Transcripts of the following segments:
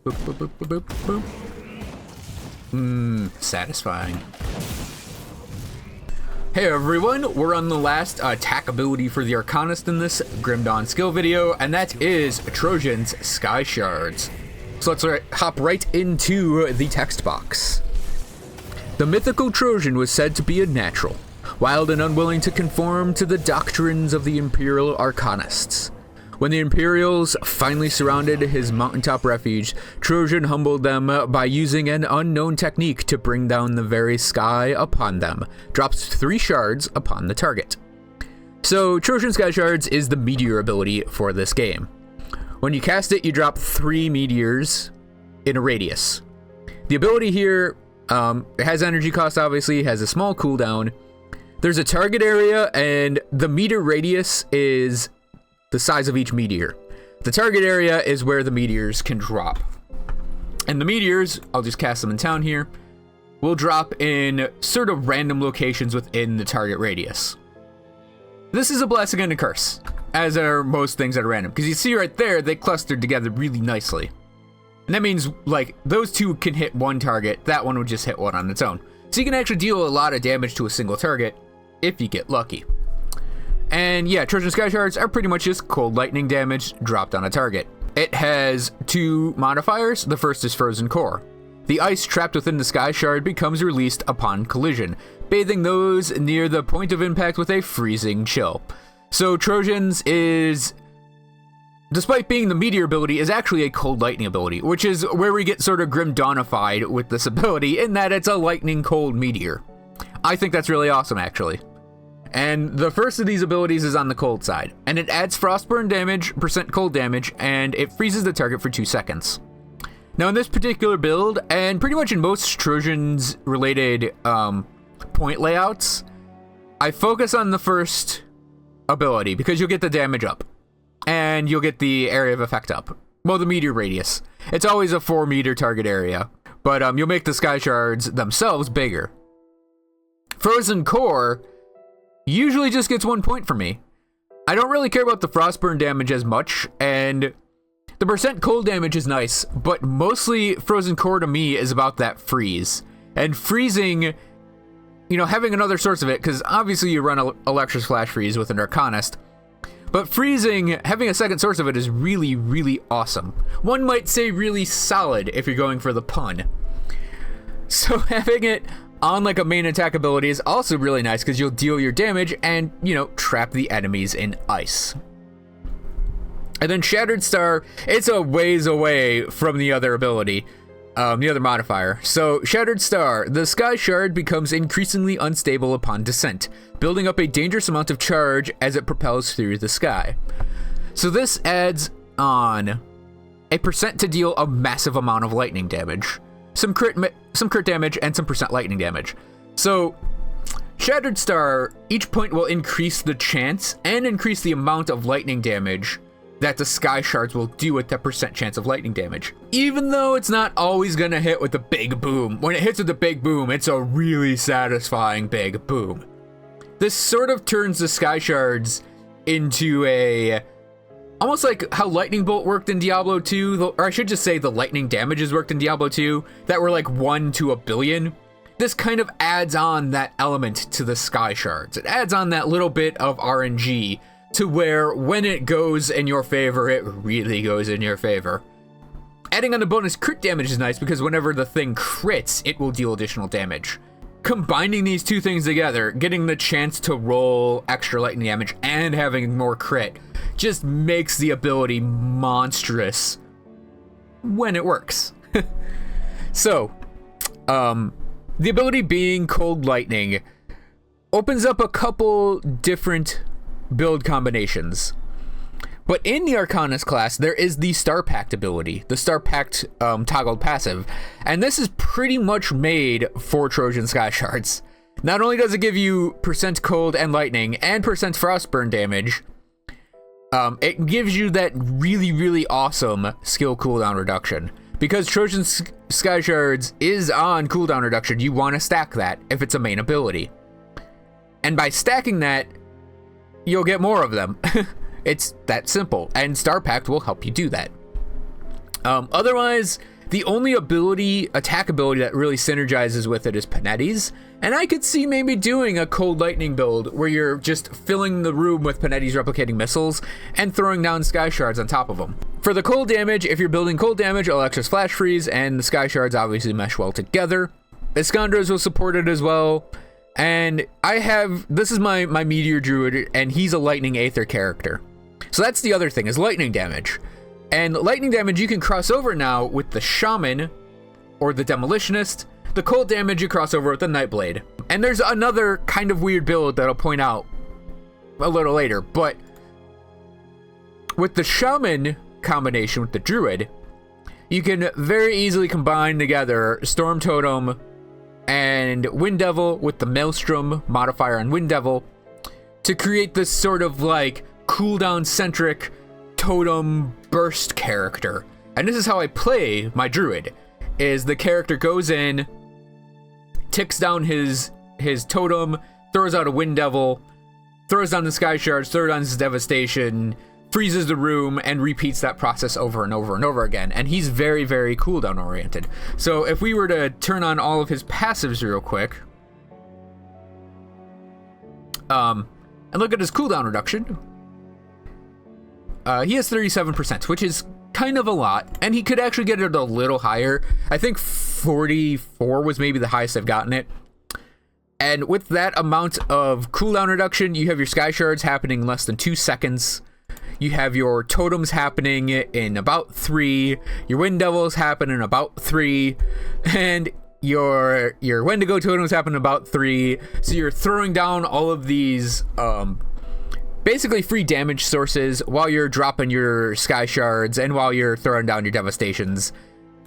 Boop, boop, boop, boop, boop, boop. Satisfying. Hey everyone, we're on the last attack ability for the Arcanist in this Grim Dawn skill video, and that is Trozan's Sky Shards. So let's hop right into the text box. The mythical Trozan was said to be a natural, wild and unwilling to conform to the doctrines of the Imperial Arcanists. When the Imperials finally surrounded his mountaintop refuge, Trozan humbled them by using an unknown technique to bring down the very sky upon them. Drops 3 shards upon the target. So Trozan's Sky Shards is the Meteor ability for this game. When you cast it, you drop 3 meteors in a radius. The ability here it has energy cost, obviously, has a small cooldown. There's a target area, and the meteor radius is the size of each meteor. The target area is where the meteors can drop. And the meteors, I'll just cast them in town here, will drop in sort of random locations within the target radius. This is a blessing and a curse, as are most things that are random, because you see right there, they clustered together really nicely. And that means, like, those two can hit one target, that one would just hit one on its own. So you can actually deal a lot of damage to a single target, if you get lucky. And yeah, Trozan's Sky Shards are pretty much just cold lightning damage dropped on a target. It has 2 modifiers. The first is Frozen Core. The ice trapped within the Sky Shard becomes released upon collision, bathing those near the point of impact with a freezing chill. So Trozan's is, despite being the Meteor ability, is actually a cold lightning ability, which is where we get sort of Grim Dawnified with this ability, in that it's a lightning cold meteor. I think that's really awesome, actually. And the first of these abilities is on the cold side, and it adds frostburn damage, % cold damage, and it freezes the target for 2 seconds. Now in this particular build, and pretty much in most Trozan's related point layouts, I focus on the first ability because you'll get the damage up, and you'll get the area of effect up. Well, the meteor radius. It's always a 4 meter target area, but you'll make the Sky Shards themselves bigger. Frozen Core usually just gets 1 point for me. I don't really care about the frostburn damage as much, and the % cold damage is nice, but mostly Frozen Core to me is about that freeze. And freezing, you know, having another source of it, because obviously you run Electra's Flash Freeze with an Arcanist, but freezing, having a second source of it is really, really awesome. One might say really solid if you're going for the pun. So having it on like a main attack ability is also really nice because you'll deal your damage and, you know, trap the enemies in ice. And then Shattered Star, it's a ways away from the other ability, the other modifier. So Shattered Star, the Sky Shard becomes increasingly unstable upon descent, building up a dangerous amount of charge as it propels through the sky. So this adds on a % to deal a massive amount of lightning damage. Some crit damage and some % lightning damage. So Shattered Star, each point will increase the chance and increase the amount of lightning damage that the Sky Shards will do with that % chance of lightning damage. Even though it's not always gonna hit with the big boom. When it hits with the big boom, it's a really satisfying big boom. This sort of turns the Sky Shards into almost like how Lightning Bolt worked in Diablo 2, or I should just say the lightning damages worked in Diablo 2, that were like 1 to a billion. This kind of adds on that element to the Sky Shards. It adds on that little bit of RNG to where when it goes in your favor, it really goes in your favor. Adding on the bonus crit damage is nice because whenever the thing crits, it will deal additional damage. Combining these two things together, getting the chance to roll extra lightning damage and having more crit, just makes the ability monstrous when it works. So, the ability being Cold Lightning opens up a couple different build combinations. But in the Arcanist class, there is the Star Pact ability, the Star Pact toggled passive, and this is pretty much made for Trozan Sky Shards. Not only does it give you % cold and lightning and % frostburn damage, it gives you that really, really awesome skill cooldown reduction. Because Trozan Sky Shards is on cooldown reduction, you want to stack that if it's a main ability. And by stacking that, you'll get more of them. It's that simple, and Star Pact will help you do that. Otherwise, The only attack ability that really synergizes with it is Panetti's, and I could see maybe doing a Cold Lightning build where you're just filling the room with Panetti's replicating missiles and throwing down Sky Shards on top of them. For the cold damage, if you're building cold damage, Electra's Flash Freeze and the Sky Shards obviously mesh well together. Iskandras will support it as well, and this is my Meteor Druid, and he's a Lightning Aether character. So that's the other thing, is lightning damage. And lightning damage you can cross over now with the Shaman or the Demolitionist. The cold damage you cross over with the Nightblade. And there's another kind of weird build that I'll point out a little later, but with the Shaman combination with the Druid, you can very easily combine together Storm Totem and Wind Devil with the Maelstrom modifier on Wind Devil to create this sort of like cooldown centric totem burst character. And this is how I play my Druid, is the character goes in, ticks down his totem, throws out a Wind Devil, throws down the Sky Shards, throws down his Devastation, freezes the room, and repeats that process over and over and over again. And he's very, very cooldown oriented. So if we were to turn on all of his passives real quick, and look at his cooldown reduction, he has 37%, which is kind of a lot, and he could actually get it a little higher. I think 44 was maybe the highest I've gotten it. And with that amount of cooldown reduction, you have your Sky Shards happening in less than 2 seconds. You have your totems happening in about 3. Your Wind Devils happen in about 3. And your Wendigo totems happen in about 3. So you're throwing down all of these basically free damage sources while you're dropping your Sky Shards and while you're throwing down your Devastations.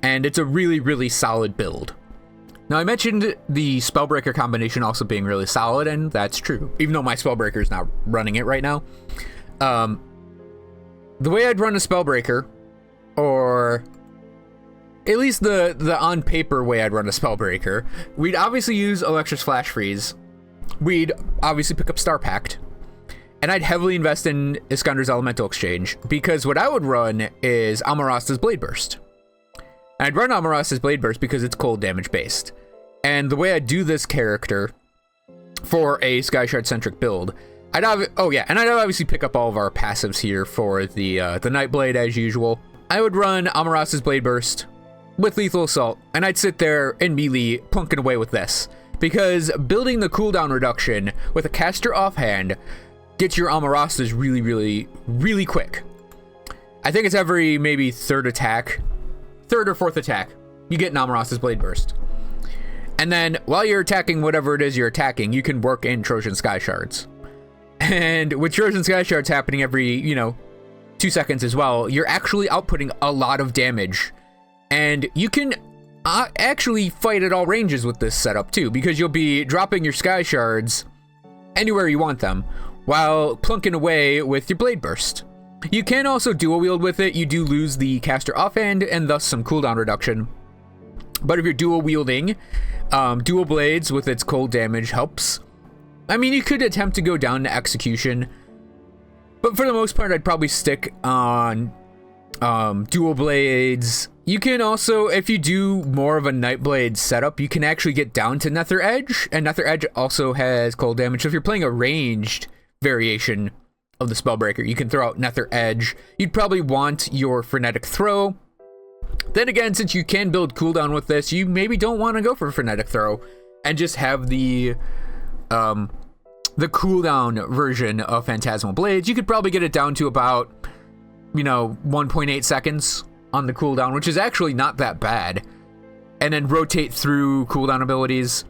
And it's a really, really solid build. Now, I mentioned the Spellbreaker combination also being really solid, and that's true, even though my Spellbreaker is not running it right now. The way I'd run a Spellbreaker, or at least the on paper way I'd run a Spellbreaker, we'd obviously use Electra's Flash Freeze. We'd obviously pick up Star Pact, and I'd heavily invest in Iskandar's Elemental Exchange, because what I would run is Amarasta's Blade Burst. And I'd run Amarasta's Blade Burst because it's cold damage based. And the way I do this character for a Sky Shard centric build, I'd obviously pick up all of our passives here for the Nightblade as usual. I would run Amarasta's Blade Burst with Lethal Assault, and I'd sit there in melee plunking away with this, because building the cooldown reduction with a caster offhand gets your Amarastas really, really, really quick. I think it's every maybe third or fourth attack, you get an Amarasta's Blade Burst. And then while you're attacking whatever it is you're attacking, you can work in Trojan Sky Shards. And with Trojan Sky Shards happening every, 2 seconds as well, you're actually outputting a lot of damage. And you can actually fight at all ranges with this setup too, because you'll be dropping your Sky Shards anywhere you want them, while plunking away with your Blade Burst. You can also dual wield with it. You do lose the caster offhand and thus some cooldown reduction. But if you're dual wielding, dual blades with its cold damage helps. I mean, you could attempt to go down to execution, but for the most part, I'd probably stick on dual blades. You can also, if you do more of a Nightblade setup, you can actually get down to Nether Edge, and Nether Edge also has cold damage. So if you're playing a ranged variation of the Spellbreaker, you can throw out Nether Edge. You'd probably want your Frenetic Throw. Then again, since you can build cooldown with this, you maybe don't want to go for Frenetic Throw and just have the cooldown version of Phantasmal Blades. You could probably get it down to about 1.8 seconds on the cooldown, which is actually not that bad, and then rotate through cooldown abilities.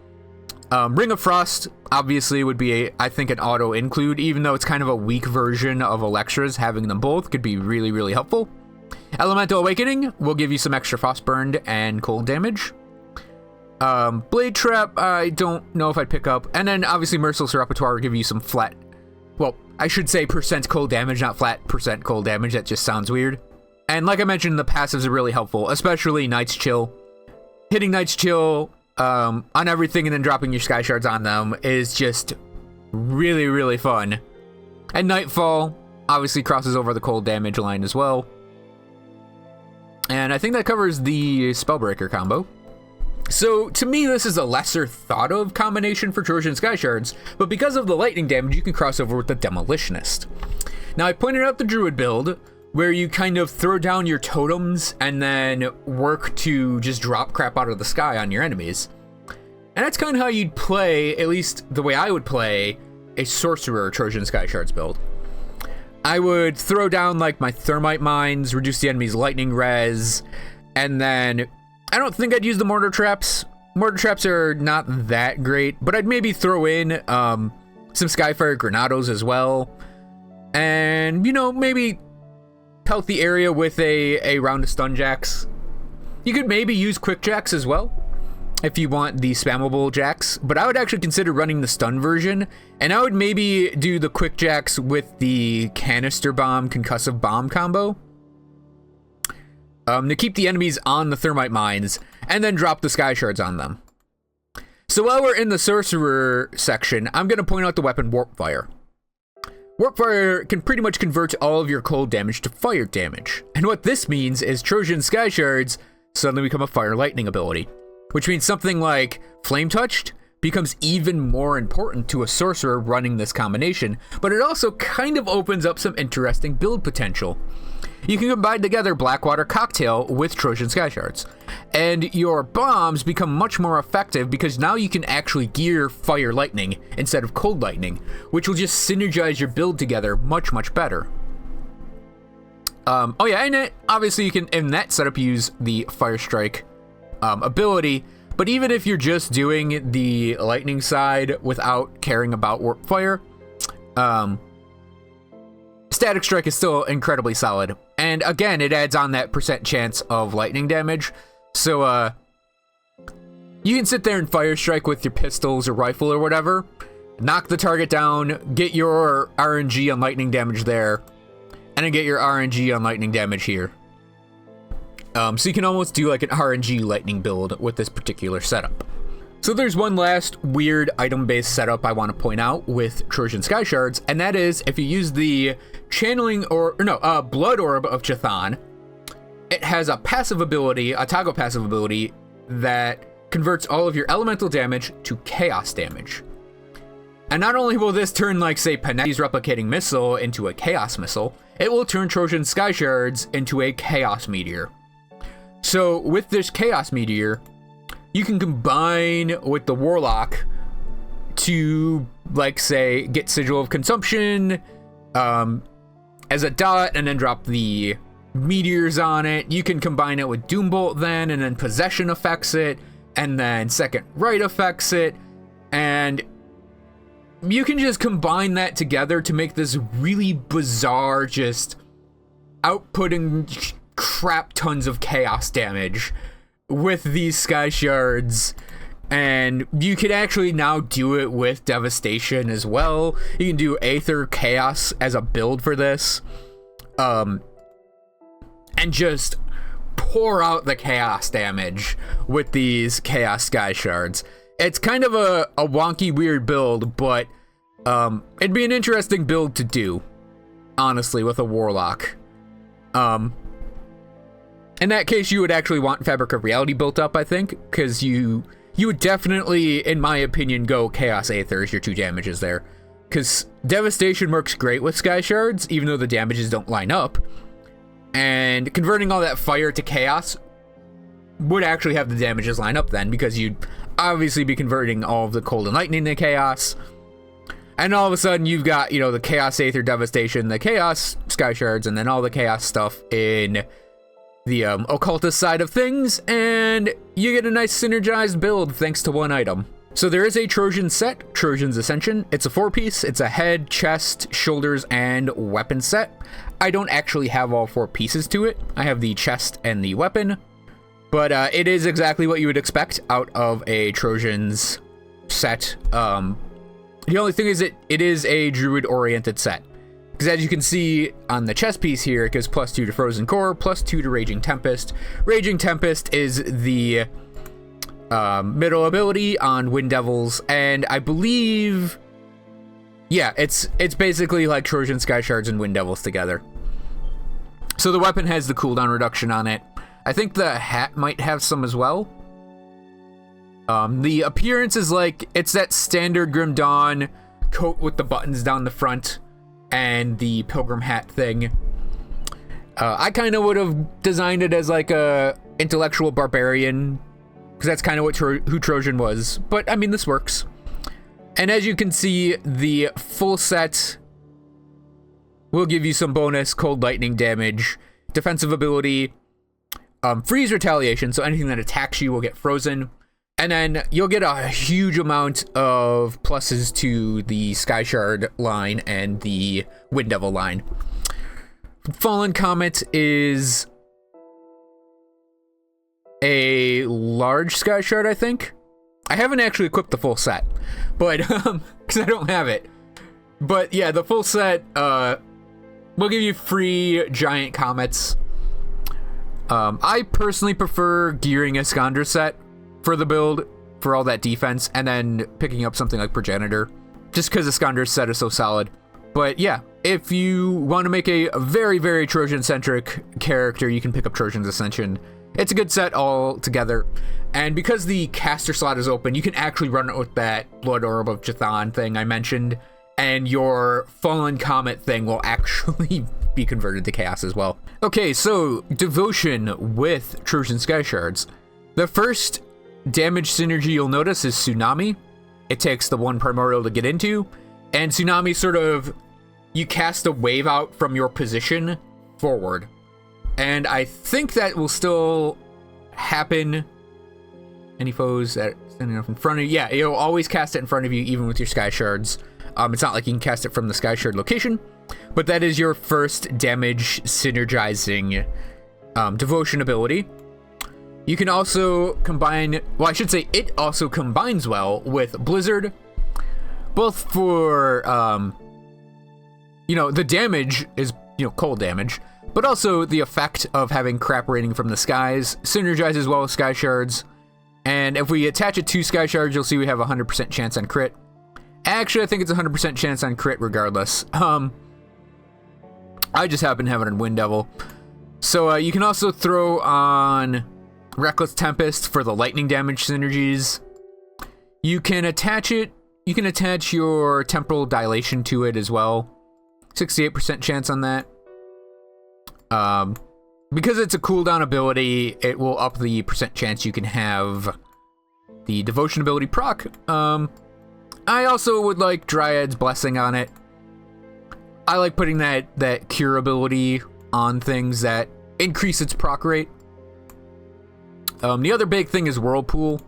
Ring of Frost obviously would be I think an auto include, even though it's kind of a weak version of Electra's. Having them both could be really, really helpful. Elemental Awakening will give you some extra frostburned and cold damage. Blade Trap, I don't know if I'd pick up. And then obviously Merciless Repertoire will give you some flat, well, I should say percent cold damage, not flat percent cold damage. That just sounds weird. And like I mentioned, the passives are really helpful, especially Night's Chill. Hitting Night's Chill on everything and then dropping your Sky Shards on them is just really, really fun. And Nightfall obviously crosses over the cold damage line as well. And I think that covers the Spellbreaker combo. So to me, this is a lesser thought of combination for Trojan Sky Shards, but because of the lightning damage, you can cross over with the Demolitionist. Now I pointed out the Druid build, where you kind of throw down your totems and then work to just drop crap out of the sky on your enemies. And that's kind of how you'd play, at least the way I would play, a Sorcerer Trojan Sky Shards build. I would throw down like my Thermite Mines, reduce the enemy's lightning res, and then I don't think I'd use the Mortar Traps. Mortar Traps are not that great, but I'd maybe throw in some Skyfire Granados as well. And, you know, maybe pelt the area with a round of Stun Jacks. You could maybe use Quick Jacks as well, if you want the spammable jacks, but I would actually consider running the stun version, and I would maybe do the quick jacks with the canister bomb concussive bomb combo to keep the enemies on the thermite mines and then drop the sky shards on them. So while we're in the sorcerer section, I'm going to point out the weapon Warpfire. Warpfire can pretty much convert all of your cold damage to fire damage, and what this means is Trojan Sky Shards suddenly become a fire lightning ability, which means something like Flame Touched becomes even more important to a sorcerer running this combination, but it also kind of opens up some interesting build potential. You can combine together Blackwater Cocktail with Trojan Sky Shards, and your bombs become much more effective because now you can actually gear Fire Lightning instead of Cold Lightning, which will just synergize your build together much, much better. Oh yeah, and obviously you can, in that setup, use the Fire Strike ability, but even if you're just doing the lightning side without caring about Warp Fire, Static Strike is still incredibly solid. And again, it adds on that % chance of lightning damage. So, you can sit there and Fire Strike with your pistols or rifle or whatever, knock the target down, get your RNG on lightning damage there, and then get your RNG on lightning damage here. So you can almost do like an RNG lightning build with this particular setup. So there's one last weird item-based setup I want to point out with Trojan Sky Shards, and that is if you use the Blood Orb of Chthon, it has a passive ability, a toggle passive ability, that converts all of your elemental damage to chaos damage. And not only will this turn, like, say, Panetti's Replicating Missile into a Chaos Missile, it will turn Trojan Sky Shards into a Chaos Meteor. So with this Chaos Meteor, you can combine with the Warlock to, like, say, get Sigil of Consumption as a dot and then drop the meteors on it. You can combine it with Doombolt then, and then Possession affects it, and then Second Right affects it, and you can just combine that together to make this really bizarre, just outputting crap tons of chaos damage with these Sky Shards. And you can actually now do it with Devastation as well. You can do Aether Chaos as a build for this. And just pour out the chaos damage with these Chaos Sky Shards. It's kind of a wonky, weird build, but it'd be an interesting build to do, honestly, with a Warlock. In that case, you would actually want Fabric of Reality built up, I think, because you would definitely, in my opinion, go Chaos Aether as your 2 damages there. Because Devastation works great with Sky Shards, even though the damages don't line up. And converting all that fire to Chaos would actually have the damages line up then, because you'd obviously be converting all of the Cold and Lightning to Chaos. And all of a sudden, you've got, you know, the Chaos Aether Devastation, the Chaos Sky Shards, and then all the Chaos stuff in the occultist side of things, and you get a nice synergized build thanks to one item. So there is a Trojan set, Trojan's Ascension. It's a 4-piece. It's a head, chest, shoulders, and weapon set. I don't actually have all 4 pieces to it. I have the chest and the weapon, but it is exactly what you would expect out of a Trojan's set. The only thing is it is a Druid-oriented set. Because as you can see on the chest piece here, it gives +2 to Frozen Core, +2 to Raging Tempest. Raging Tempest is the middle ability on Wind Devils, and I believe, yeah, it's basically like Trojan Sky Shards and Wind Devils together. So the weapon has the cooldown reduction on it. I think the hat might have some as well. The appearance is like, it's that standard Grim Dawn coat with the buttons down the front and the pilgrim hat thing. I kind of would have designed it as like a intellectual barbarian, because that's kind of what who Trozan was. But I mean, this works. And as you can see, the full set will give you some bonus cold lightning damage, defensive ability, freeze retaliation, so anything that attacks you will get frozen. And then you'll get a huge amount of pluses to the Sky Shard line and the Wind Devil line. Fallen Comet is a large Sky Shard, I think. I haven't actually equipped the full set, but because I don't have it. But yeah, the full set will give you free giant comets. I personally prefer gearing a Iskander set for the build, for all that defense, and then picking up something like Progenitor, just because Iskander's set is so solid. But yeah, if you want to make a very, very Trojan-centric character, you can pick up Trojan's Ascension. It's a good set all together, and because the caster slot is open, you can actually run it with that Blood Orb of Jathan thing I mentioned, and your Fallen Comet thing will actually be converted to Chaos as well. Okay, so Devotion with Trojan Sky Shards. The first damage synergy you'll notice is Tsunami. It takes the 1 Primordial to get into, and Tsunami sort of, you cast a wave out from your position forward. And I think that will still happen. Any foes that standing up in front of you? Yeah, you'll always cast it in front of you, even with your Sky Shards. It's not like you can cast it from the Sky Shard location, but that is your first damage synergizing Devotion ability. You can also combine, well, I should say it also combines well with Blizzard, both for, the damage is, cold damage, but also the effect of having crap raining from the skies synergizes well with Sky Shards. And if we attach it to Sky Shards, you'll see we have a 100% chance on crit. Actually, I think it's a 100% chance on crit regardless. I just happen to have it in Wind Devil. So you can also throw on Reckless Tempest for the lightning damage synergies. You can attach it, you can attach your Temporal Dilation to it as well. 68% chance on that. Because it's a cooldown ability, it will up the percent chance you can have the Devotion ability proc. I also would like Dryad's Blessing on it. I like putting that Cure ability on things that increase its proc rate. The other big thing is Whirlpool.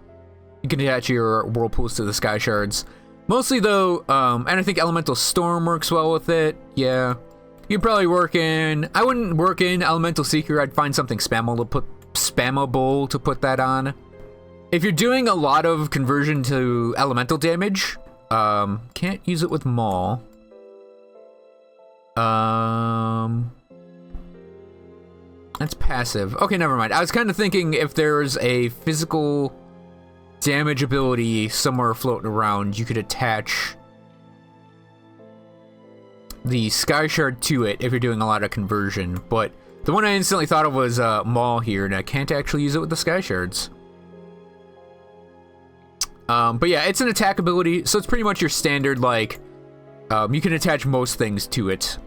You can attach your Whirlpools to the Sky Shards. Mostly though, and I think Elemental Storm works well with it. Yeah. You'd probably work in, I wouldn't work in Elemental Seeker. I'd find something spammable to put that on. If you're doing a lot of conversion to elemental damage, can't use it with Maul. That's passive. Okay, never mind. I was kind of thinking if there's a physical damage ability somewhere floating around, you could attach the Sky Shard to it if you're doing a lot of conversion. But the one I instantly thought of was Maul here, and I can't actually use it with the Sky Shards. But yeah, it's an attack ability, so it's pretty much your standard, like, you can attach most things to it.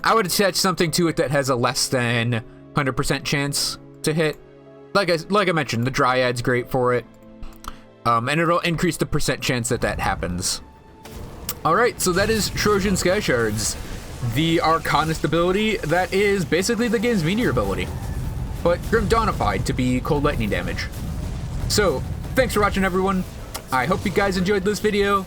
I would attach something to it that has a less than 100% chance to hit. Like I mentioned, the Dryad's great for it. And it'll increase the percent chance that happens. Alright, so that is Trojan Sky Shards, the Arcanist ability that is basically the game's Meteor ability, but Grim Daunified to be cold lightning damage. So, thanks for watching everyone. I hope you guys enjoyed this video,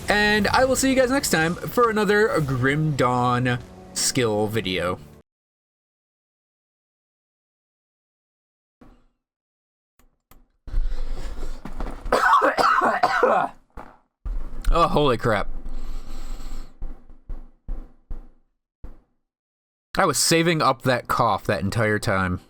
and I will see you guys next time for another Grim Dawn skill video. Oh, holy crap. I was saving up that cough that entire time.